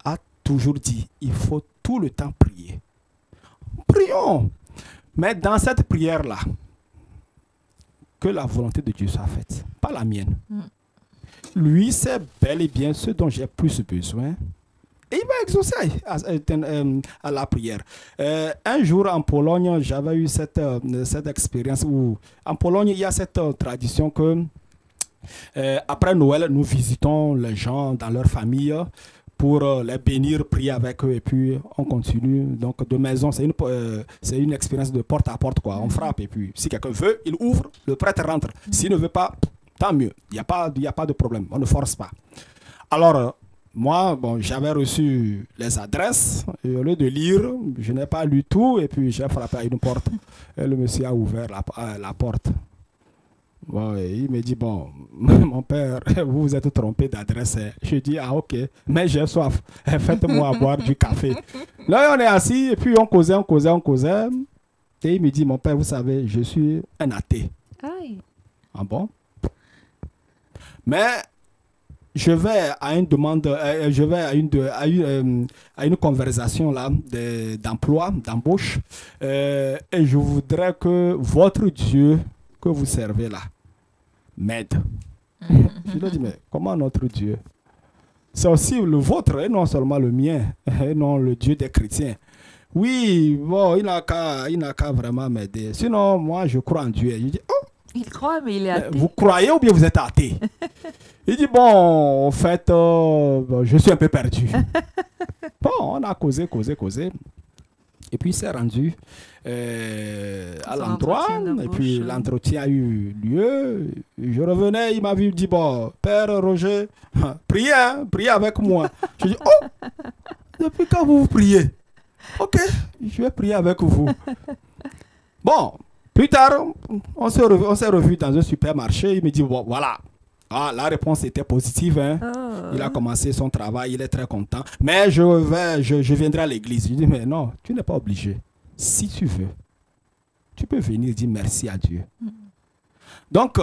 a toujours dit, il faut tout le temps prier. Prions. Mais dans cette prière-là, que la volonté de Dieu soit faite, pas la mienne. Lui sait bel et bien ce dont j'ai plus besoin. Et il va exaucer à la prière. Un jour en Pologne, j'avais eu cette expérience où en Pologne, il y a cette tradition que après Noël, nous visitons les gens dans leur famille pour les bénir, prier avec eux et puis on continue. Donc de maison, c'est une expérience de porte à porte, quoi. On frappe et puis si quelqu'un veut, il ouvre, le prêtre rentre. S'il ne veut pas, tant mieux. Il n'y a pas de problème, on ne force pas. Alors, moi, bon, j'avais reçu les adresses et au lieu de lire, je n'ai pas lu tout et puis j'ai frappé à une porte. Et le monsieur a ouvert la porte. Bon, et il me dit, bon, mon père, vous vous êtes trompé d'adresse. Je dis, ah ok, mais j'ai soif. Faites-moi boire du café. Là, on est assis et puis on causait. Et il me dit, mon père, vous savez, je suis un athée. Aïe. Ah bon? Mais je vais à une demande, je vais à une conversation là d'emploi, d'embauche, et je voudrais que votre Dieu que vous servez là m'aide. Je lui ai dit, mais comment notre Dieu? C'est aussi le vôtre et non seulement le mien, et non le Dieu des chrétiens. Oui, bon, il n'a qu'à vraiment m'aider. Sinon, moi, je crois en Dieu. Je dis, oh, Il croit, mais il est athée. vous croyez ou bien vous êtes athée? Il dit, bon, en fait, je suis un peu perdu. Bon, on a causé. Et puis, il s'est rendu à l'endroit. Et puis, l'entretien a eu lieu. Je revenais, il m'a vu, il dit, bon, Père Roger, priez avec moi. Je dis, oh, depuis quand vous priez? Ok, je vais prier avec vous. Bon, plus tard, on s'est revu dans un supermarché. Il me dit, bon, voilà. Ah, la réponse était positive. Hein. Oh. Il a commencé son travail, il est très content. Mais je viendrai à l'église. Je dis, mais non, tu n'es pas obligé. Si tu veux, tu peux venir dire merci à Dieu. Donc,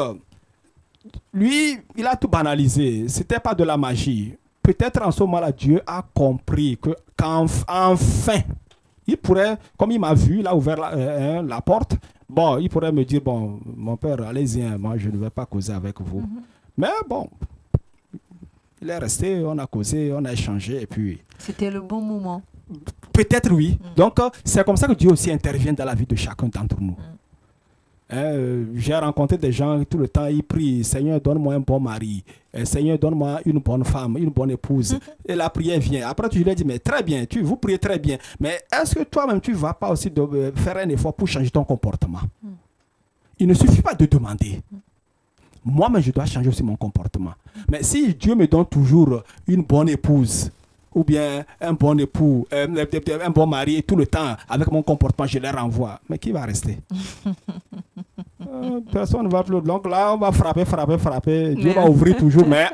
lui, il a tout banalisé. Ce n'était pas de la magie. Peut-être en ce moment-là, Dieu a compris qu'enfin, il pourrait, comme il m'a vu, il a ouvert la porte. Bon, il pourrait me dire, bon, mon père, allez-y, moi je ne vais pas causer avec vous. Mais bon, il est resté, on a causé, on a échangé et puis... C'était le bon moment. Peut-être oui. Donc, c'est comme ça que Dieu aussi intervient dans la vie de chacun d'entre nous. J'ai rencontré des gens tout le temps, ils prient, Seigneur, donne-moi un bon mari, Seigneur, donne-moi une bonne femme, une bonne épouse. Et la prière vient. Après, tu lui dis, mais très bien, vous priez très bien, mais est-ce que toi-même, tu ne vas pas aussi faire un effort pour changer ton comportement? Il ne suffit pas de demander. Moi-même, je dois changer aussi mon comportement. Mais si Dieu me donne toujours une bonne épouse, ou bien un bon époux, un bon mari, et tout le temps, avec mon comportement, je les renvoie, mais qui va rester? Personne ne va plus. Donc là, on va frapper. Dieu va ouvrir toujours, mais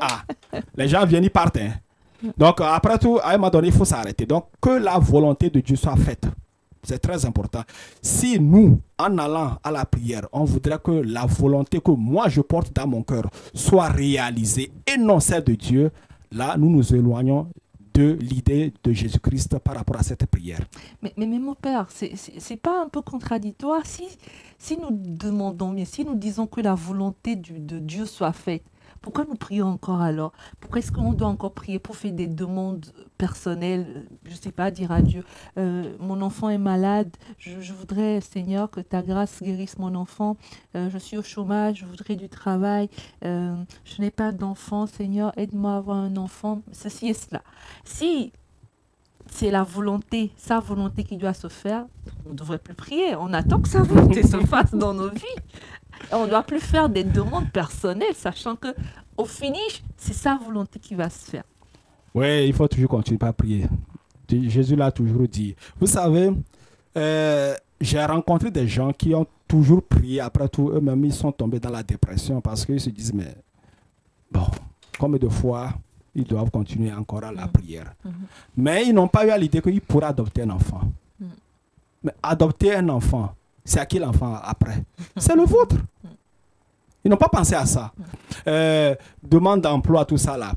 les gens viennent, ils partent. Hein. Donc après tout, à un moment donné, il faut s'arrêter. Donc que la volonté de Dieu soit faite. C'est très important. Si nous, en allant à la prière, on voudrait que la volonté que moi je porte dans mon cœur soit réalisée et non celle de Dieu, là, nous nous éloignons de l'idée de Jésus-Christ par rapport à cette prière. Mais mon père, c'est pas un peu contradictoire si nous demandons, mais si nous disons que la volonté de Dieu soit faite, pourquoi nous prions encore alors? Pourquoi est-ce qu'on doit encore prier pour faire des demandes personnelles? Je ne sais pas, dire à Dieu, mon enfant est malade, je voudrais, Seigneur, que ta grâce guérisse mon enfant. Je suis au chômage, je voudrais du travail. Je n'ai pas d'enfant, Seigneur, aide-moi à avoir un enfant. Ceci et cela. Si c'est la volonté, sa volonté qui doit se faire, on ne devrait plus prier. On attend que sa volonté se fasse dans nos vies. On ne doit plus faire des demandes personnelles, sachant qu'au finish, c'est sa volonté qui va se faire. Oui, il faut toujours continuer à prier. Jésus l'a toujours dit. Vous savez, j'ai rencontré des gens qui ont toujours prié. Après tout, eux-mêmes, ils sont tombés dans la dépression parce qu'ils se disent, mais bon, combien de fois ils doivent continuer encore à la prière. Mais ils n'ont pas eu à l'idée qu'ils pourraient adopter un enfant. Mais adopter un enfant, c'est à qui l'enfant après? C'est le vôtre. Ils n'ont pas pensé à ça. Demande d'emploi, tout ça là.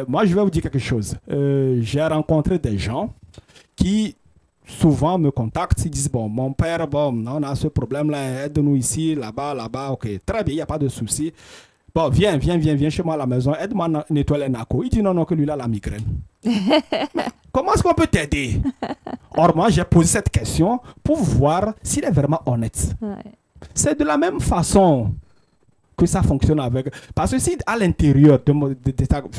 Moi, je vais vous dire quelque chose. J'ai rencontré des gens qui souvent me contactent. Ils disent, bon, mon père, bon, on a ce problème-là, aide-nous ici, là-bas, ok. Très bien, il n'y a pas de souci. Bon, viens chez moi à la maison, aide-moi à nettoyer les nacos. Il dit non, que lui, il a la migraine. Comment est-ce qu'on peut t'aider? Or, moi, j'ai posé cette question pour voir s'il est vraiment honnête. Ouais. C'est de la même façon que ça fonctionne avec... Parce que si à l'intérieur,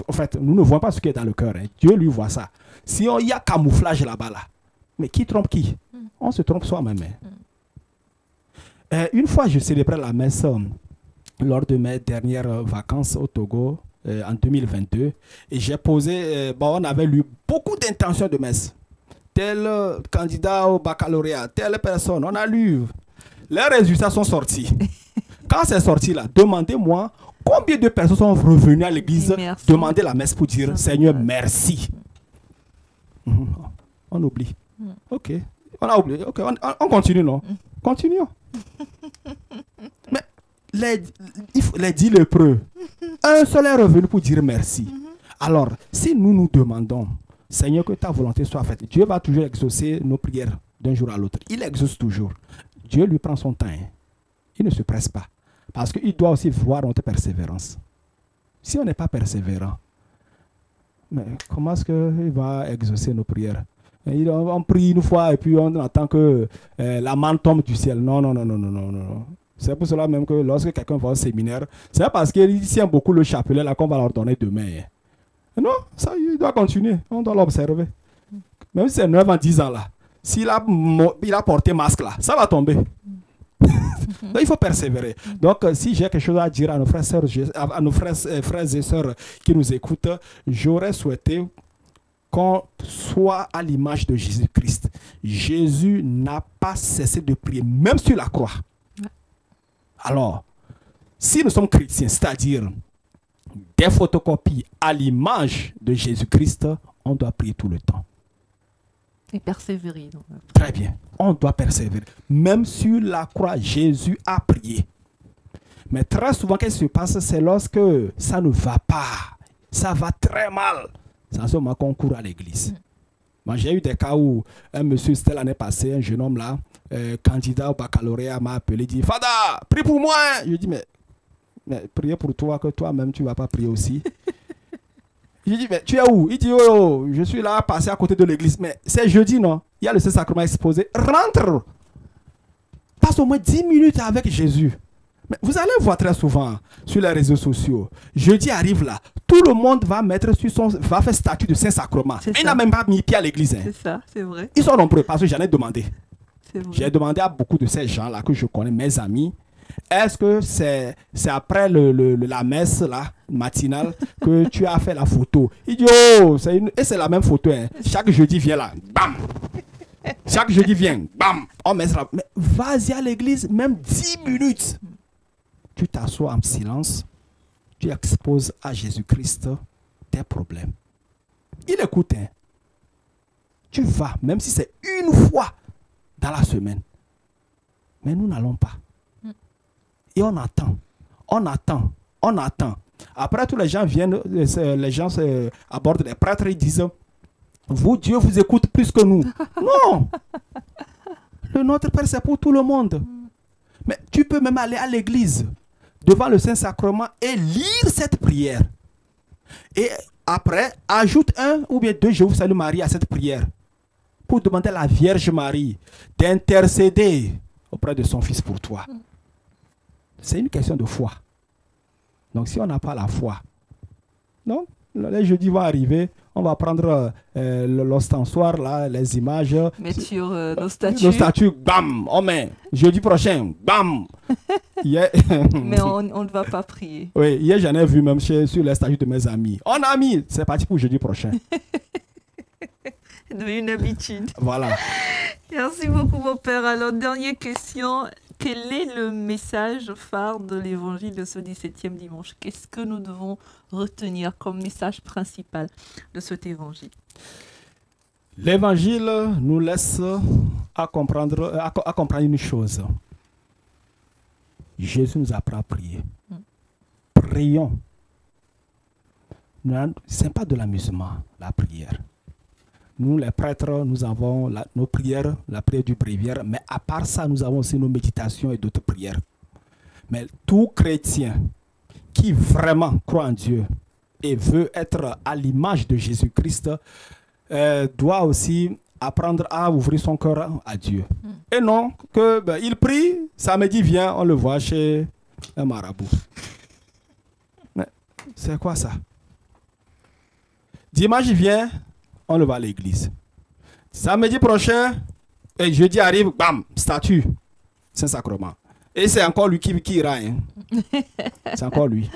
en fait, nous ne voyons pas ce qui est dans le cœur. Hein. Dieu, lui, voit ça. Si il y a camouflage là-bas, là, mais qui trompe qui? On se trompe soi-même. Hein. Une fois, je célébrais la messe lors de mes dernières vacances au Togo. en 2022. Et j'ai posé, on avait lu beaucoup d'intentions de messe. Tel candidat au baccalauréat, telle personne, on a lu. Les résultats sont sortis. Quand c'est sorti là, demandez-moi combien de personnes sont revenues à l'église demander la messe pour dire Seigneur, merci. On oublie. Ok. On a oublié. Ok, on continue, non? Continuons. Mais les 10 lépreux, un seul est revenu pour dire merci. Alors, si nous nous demandons, Seigneur, que ta volonté soit faite, Dieu va toujours exaucer nos prières d'un jour à l'autre. Il exauce toujours. Dieu lui prend son temps. Il ne se presse pas. Parce qu'il doit aussi voir notre persévérance. Si on n'est pas persévérant, mais comment est-ce qu'il va exaucer nos prières? On prie une fois et puis on attend que la manne tombe du ciel. Non, non, non, non, non, non, non. C'est pour cela même que lorsque quelqu'un va au séminaire, c'est parce qu'il tient beaucoup le chapelet là qu'on va leur donner demain. Non, ça, il doit continuer. On doit l'observer. Même si c'est 9 ans, 10 ans là. S'il a porté masque là, ça va tomber. Donc, il faut persévérer. Donc, si j'ai quelque chose à dire à nos frères et sœurs qui nous écoutent, j'aurais souhaité qu'on soit à l'image de Jésus-Christ. Jésus n'a pas cessé de prier, même sur la croix. Alors, si nous sommes chrétiens, c'est-à-dire des photocopies à l'image de Jésus-Christ, on doit prier tout le temps. Et persévérer. Donc. Très bien. On doit persévérer. Même sur la croix, Jésus a prié. Mais très souvent, qu'est-ce qui se passe? C'est lorsque ça ne va pas. Ça va très mal. C'est à ce moment qu'on court à l'église. Moi, j'ai eu des cas où un monsieur, c'était l'année passée, un jeune homme là, candidat au baccalauréat, m'a appelé, dit Fada, prie pour moi. Je dis, mais prier pour toi, que toi-même, tu ne vas pas prier aussi. Je dis, mais tu es où? Il dit, oh, je suis là, passé à côté de l'église. Mais c'est jeudi, non? Il y a le Saint-Sacrement exposé. Rentre! Passe au moins 10 minutes avec Jésus. Mais vous allez voir très souvent sur les réseaux sociaux. Jeudi arrive là, tout le monde va mettre va faire statut de Saint-Sacrement. Il n'a même pas mis pied à l'église. Hein. C'est ça, c'est vrai. Ils sont nombreux parce que j'en ai demandé. J'ai demandé à beaucoup de ces gens-là que je connais, mes amis, est-ce que c'est après la messe là, matinale que tu as fait la photo? Il dit, oh, c'est la même photo. Hein. Chaque jeudi, viens là. Bam! Chaque jeudi, viens. Bam! On met ça. Mais vas-y à l'église, même 10 minutes. Tu t'assois en silence. Tu exposes à Jésus-Christ tes problèmes. Il écoute. Hein. Tu vas, même si c'est une fois dans la semaine. Mais nous n'allons pas. Et on attend. On attend. On attend. Après, tous les gens viennent, les gens abordent les prêtres et disent, vous, Dieu vous écoute plus que nous. Non. Le Notre Père, c'est pour tout le monde. Mais tu peux même aller à l'église, devant le Saint-Sacrement et lire cette prière. Et après, ajoute 1 ou bien 2 Je vous salue Marie à cette prière. Pour demander à la Vierge Marie d'intercéder auprès de son Fils pour toi. C'est une question de foi. Donc si on n'a pas la foi, non, les jeudis vont arriver, on va prendre l'ostensoir, là, les images. Mettre sur nos statues. Nos statues, bam, on met. Jeudi prochain, bam. Mais on ne va pas prier. Oui, hier j'en ai vu même sur les statues de mes amis. On a mis, c'est parti pour jeudi prochain. C'est devenu une habitude. Voilà. Merci beaucoup mon père. Alors, dernière question. Quel est le message phare de l'évangile de ce 17e dimanche? Qu'est-ce que nous devons retenir comme message principal de cet évangile? L'évangile nous laisse à comprendre une chose. Jésus nous apprend à prier. Prions. Ce n'est pas de l'amusement, la prière. Nous, les prêtres, nous avons nos prières, la prière du bréviaire, mais à part ça, nous avons aussi nos méditations et d'autres prières. Mais tout chrétien qui vraiment croit en Dieu et veut être à l'image de Jésus-Christ doit aussi apprendre à ouvrir son cœur à Dieu. Et non, il prie, samedi vient, on le voit chez un marabout. Mais c'est quoi ça? Dimanche vient, on le va à l'église. Samedi prochain, et jeudi arrive, bam, statue, Saint-Sacrement. Et c'est encore lui qui ira. Hein. C'est encore lui.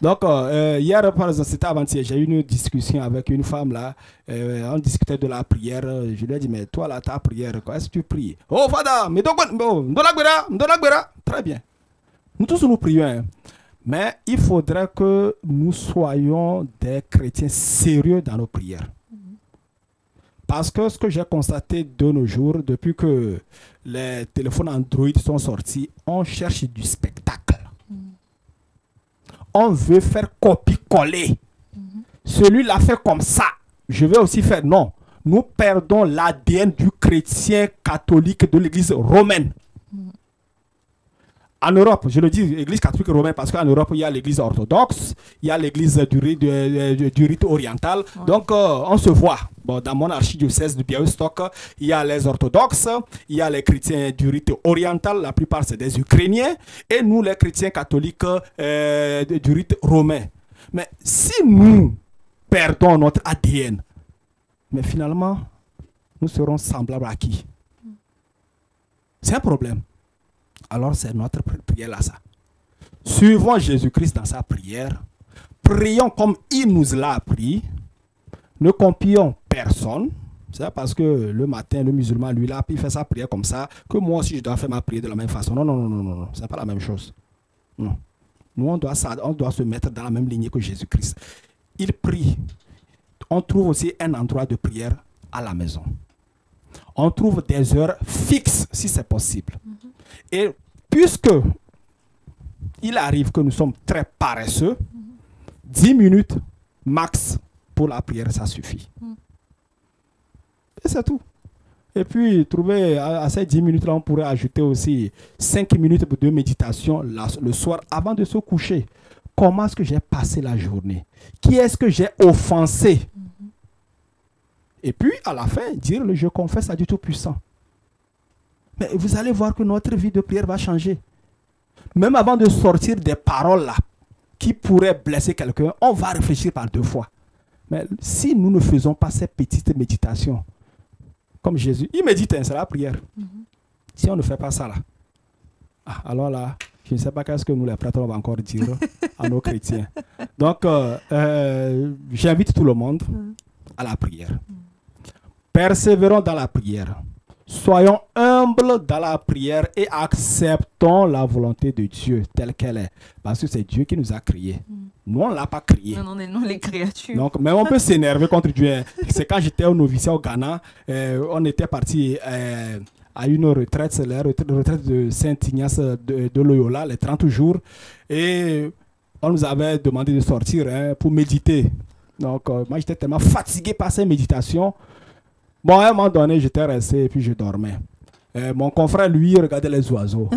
Donc, hier, par exemple, c'était avant-hier, j'ai eu une discussion avec une femme là. On discutait de la prière. Je lui ai dit, mais toi là, ta prière, quoi, est-ce que tu pries? Oh, Fada, mais donc, très bien. Nous tous, nous prions. Hein. Mais il faudrait que nous soyons des chrétiens sérieux dans nos prières. Parce que ce que j'ai constaté de nos jours, depuis que les téléphones Android sont sortis, on cherche du spectacle. On veut faire copie-coller. Celui-là fait comme ça. Je vais aussi faire. Non. Nous perdons l'ADN du chrétien catholique de l'église romaine. En Europe, je le dis, l'église catholique romaine, parce qu'en Europe, il y a l'église orthodoxe, il y a l'église du rite oriental. Ouais. Donc, on se voit. Bon, dans mon archidiocèse de Białystok, il y a les orthodoxes, il y a les chrétiens du rite oriental, la plupart c'est des Ukrainiens, et nous, les chrétiens catholiques du rite romain. Mais si nous perdons notre ADN, mais finalement, nous serons semblables à qui? C'est un problème. Alors c'est notre prière là, ça. Suivons Jésus-Christ dans sa prière. Prions comme il nous l'a appris. Ne copions personne. C'est parce que le matin, le musulman, lui, là, il fait sa prière comme ça, que moi aussi, je dois faire ma prière de la même façon. Non, non, non, non, non, non. C'est pas la même chose. Non. Nous, on doit se mettre dans la même lignée que Jésus-Christ. Il prie. On trouve aussi un endroit de prière à la maison. On trouve des heures fixes, si c'est possible. Et puisque il arrive que nous sommes très paresseux, 10 minutes max pour la prière, ça suffit. Et c'est tout. Et puis, trouver à ces 10 minutes-là, on pourrait ajouter aussi 5 minutes de méditation le soir avant de se coucher. Comment est-ce que j'ai passé la journée? Qui est-ce que j'ai offensé? Et puis, à la fin, dire le je confesse à Dieu Tout-Puissant. Mais vous allez voir que notre vie de prière va changer. Même avant de sortir des paroles là, qui pourraient blesser quelqu'un, on va réfléchir par 2 fois. Mais si nous ne faisons pas ces petites méditations, comme Jésus, il médite, c'est la prière. Si on ne fait pas ça là, alors là, je ne sais pas qu'est-ce que nous les prêtres on va encore dire à nos chrétiens. Donc, j'invite tout le monde à la prière. Persévérons dans la prière. Soyons humbles dans la prière et acceptons la volonté de Dieu telle qu'elle est. Parce que c'est Dieu qui nous a créés. Nous, on ne l'a pas créé. Non, non, les créatures. Donc, mais on peut s'énerver contre Dieu. C'est quand j'étais au noviciat au Ghana, on était parti à une retraite, c'est la retraite de Saint-Ignace de Loyola, les 30 jours. Et on nous avait demandé de sortir pour méditer. Donc, moi, j'étais tellement fatigué par ces méditations. Bon, à un moment donné, j'étais resté et puis je dormais. Mon confrère, lui, regardait les oiseaux.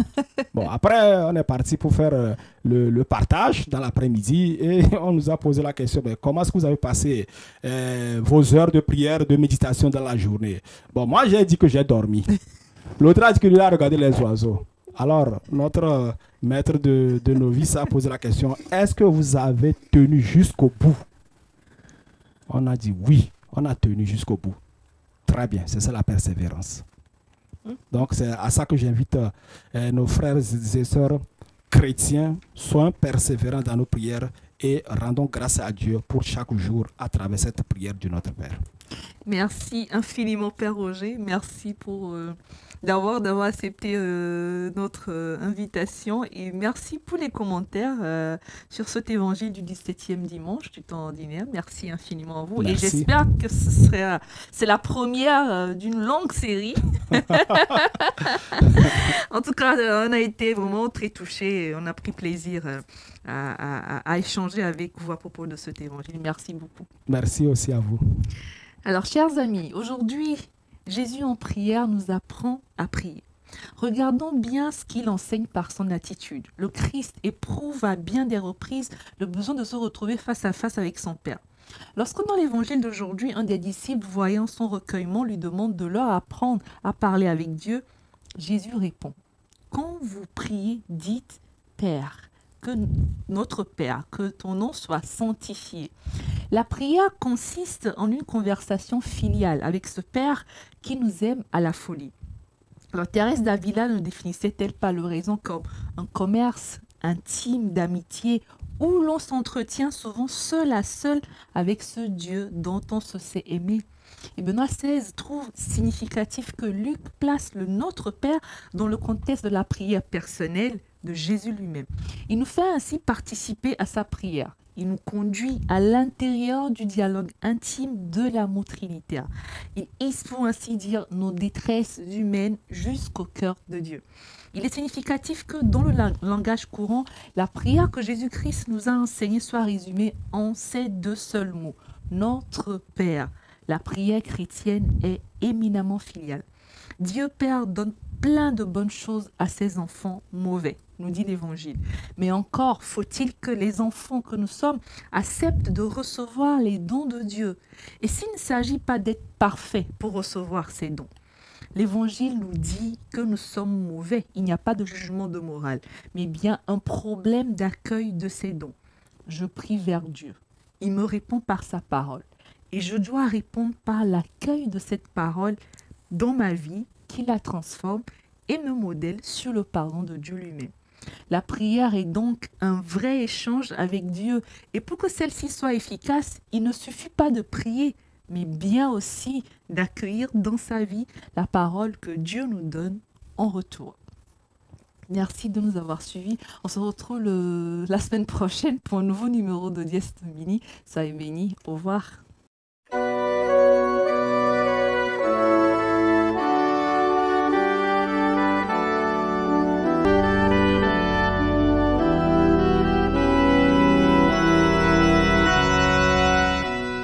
Bon, après, on est parti pour faire le partage dans l'après-midi et on nous a posé la question, mais comment est-ce que vous avez passé vos heures de prière, de méditation dans la journée? Bon, moi, j'ai dit que j'ai dormi. L'autre a dit qu'il a regardé les oiseaux. Alors, notre maître de novice a posé la question, est-ce que vous avez tenu jusqu'au bout? On a dit oui, on a tenu jusqu'au bout. Très bien, c'est ça la persévérance. Donc c'est à ça que j'invite nos frères et sœurs chrétiens, soyons persévérants dans nos prières et rendons grâce à Dieu pour chaque jour à travers cette prière de notre Père. Merci infiniment Père Roger, merci pour d'avoir accepté notre invitation et merci pour les commentaires sur cet évangile du 17e dimanche du temps ordinaire. Merci infiniment à vous. Merci. Et j'espère que c'est la première d'une longue série. En tout cas, on a été vraiment très touchés, on a pris plaisir à échanger avec vous à propos de cet évangile. Merci beaucoup. Merci aussi à vous. Alors, chers amis, aujourd'hui, Jésus en prière nous apprend à prier. Regardons bien ce qu'il enseigne par son attitude. Le Christ éprouve à bien des reprises le besoin de se retrouver face à face avec son Père. Lorsque dans l'évangile d'aujourd'hui, un des disciples, voyant son recueillement, lui demande de leur apprendre à parler avec Dieu, Jésus répond, « Quand vous priez, dites « Père ». Que notre Père, que ton nom soit sanctifié. La prière consiste en une conversation filiale avec ce Père qui nous aime à la folie. Alors, Thérèse d'Avila ne définissait-elle pas l'oraison comme un commerce intime d'amitié où l'on s'entretient souvent seul à seul avec ce Dieu dont on se sait aimer. Et Benoît XVI trouve significatif que Luc place le Notre Père dans le contexte de la prière personnelle de Jésus lui-même. Il nous fait ainsi participer à sa prière. Il nous conduit à l'intérieur du dialogue intime de l'amour trinitaire. Il hisse, pour ainsi dire, nos détresses humaines jusqu'au cœur de Dieu. Il est significatif que dans le langage courant, la prière que Jésus-Christ nous a enseignée soit résumée en ces deux seuls mots, Notre Père. La prière chrétienne est éminemment filiale. Dieu Père donne plein de bonnes choses à ses enfants mauvais, nous dit l'Évangile. Mais encore faut-il que les enfants que nous sommes acceptent de recevoir les dons de Dieu. Et s'il ne s'agit pas d'être parfaits pour recevoir ces dons, l'Évangile nous dit que nous sommes mauvais. Il n'y a pas de jugement de morale, mais bien un problème d'accueil de ces dons. Je prie vers Dieu. Il me répond par sa parole. Et je dois répondre par l'accueil de cette parole dans ma vie qui la transforme et me modèle sur le pardon de Dieu lui-même. La prière est donc un vrai échange avec Dieu. Et pour que celle-ci soit efficace, il ne suffit pas de prier, mais bien aussi d'accueillir dans sa vie la parole que Dieu nous donne en retour. Merci de nous avoir suivis. On se retrouve la semaine prochaine pour un nouveau numéro de Dies Domini. Soyez bénis. Au revoir.